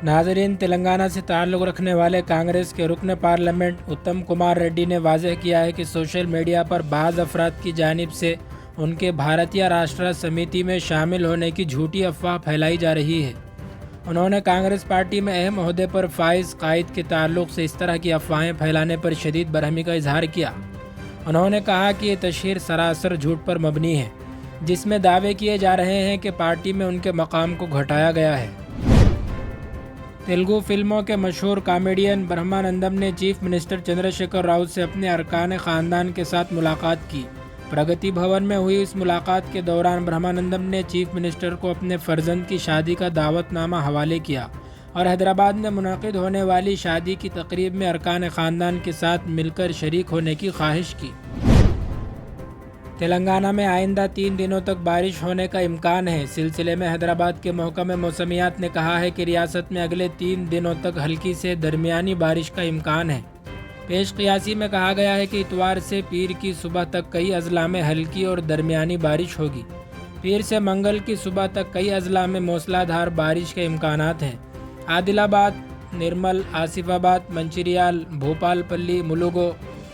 ناظرین، تلنگانہ سے تعلق رکھنے والے کانگریس کے رکن پارلیمنٹ اتم کمار ریڈی نے واضح کیا ہے کہ سوشل میڈیا پر بعض افراد کی جانب سے ان کے بھارتیہ راشٹر سمیتی میں شامل ہونے کی جھوٹی افواہ پھیلائی جا رہی ہے۔ انہوں نے کانگریس پارٹی میں اہم عہدے پر فائز قائد کے تعلق سے اس طرح کی افواہیں پھیلانے پر شدید برہمی کا اظہار کیا۔ انہوں نے کہا کہ یہ تشہیر سراسر جھوٹ پر مبنی ہے، جس میں دعوے کیے جا رہے ہیں کہ پارٹی میں ان کے مقام کو گھٹایا گیا ہے۔ تیلگو فلموں کے مشہور کامیڈین برہمانندم نے چیف منسٹر چندر شیکھر راؤ سے اپنے ارکان خاندان کے ساتھ ملاقات کی۔ پرگتی بھون میں ہوئی اس ملاقات کے دوران برہمانندم نے چیف منسٹر کو اپنے فرزند کی شادی کا دعوت نامہ حوالے کیا اور حیدرآباد میں منعقد ہونے والی شادی کی تقریب میں ارکان خاندان کے ساتھ مل کر شریک ہونے کی خواہش کی۔ تلنگانہ میں آئندہ 3 دنوں تک بارش ہونے کا امکان ہے۔ سلسلے میں حیدرآباد کے محکمہ موسمیات نے کہا ہے کہ ریاست میں اگلے 3 دنوں تک ہلکی سے درمیانی بارش کا امکان ہے۔ پیش قیاسی میں کہا گیا ہے کہ اتوار سے پیر کی صبح تک کئی اضلاع میں ہلکی اور درمیانی بارش ہوگی۔ پیر سے منگل کی صبح تک کئی اضلاع میں موسلا دھار بارش کے امکانات ہیں۔ عادل آباد، نرمل، آصف آباد، منچریال، بھوپال پلی، ملوگو،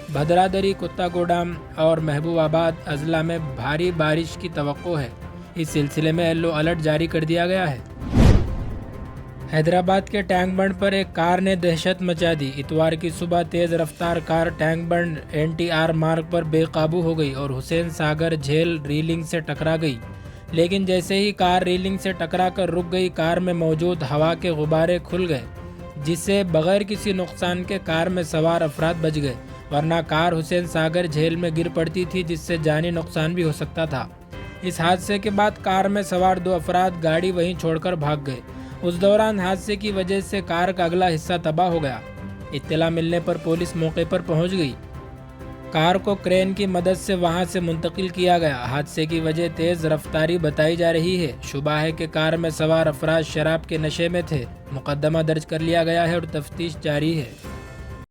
بھدرادری، کتاگوڑم اور محبوب آباد اضلاع میں بھاری بارش کی توقع ہے۔ اس سلسلے میں یلو الرٹ جاری کر دیا گیا ہے۔ حیدرآباد کے ٹینک بنڈ پر ایک کار نے دہشت مچا دی۔ اتوار کی صبح تیز رفتار کار ٹینک بنڈ NTR مارگ پر بے قابو ہو گئی اور حسین ساگر جھیل ریلنگ سے ٹکرا گئی، لیکن جیسے ہی کار ریلنگ سے ٹکرا کر رک گئی، کار میں موجود ہوا کے غبارے کھل گئے، جس سے بغیر کسی نقصان کے کار میں سوار افراد بچ گئے، ورنہ کار حسین ساگر جھیل میں گر پڑتی تھی، جس سے جانی نقصان بھی ہو سکتا تھا۔ اس حادثے کے بعد کار میں سوار 2 افراد گاڑی وہیں چھوڑ کر بھاگ گئے۔ اس دوران حادثے کی وجہ سے کار کا اگلا حصہ تباہ ہو گیا۔ اطلاع ملنے پر پولیس موقع پر پہنچ گئی۔ کار کو کرین کی مدد سے وہاں سے منتقل کیا گیا۔ حادثے کی وجہ تیز رفتاری بتائی جا رہی ہے۔ شبہ ہے کہ کار میں سوار افراد شراب کے نشے میں تھے۔ مقدمہ درج کر لیا گیا ہے اور تفتیش جاری ہے۔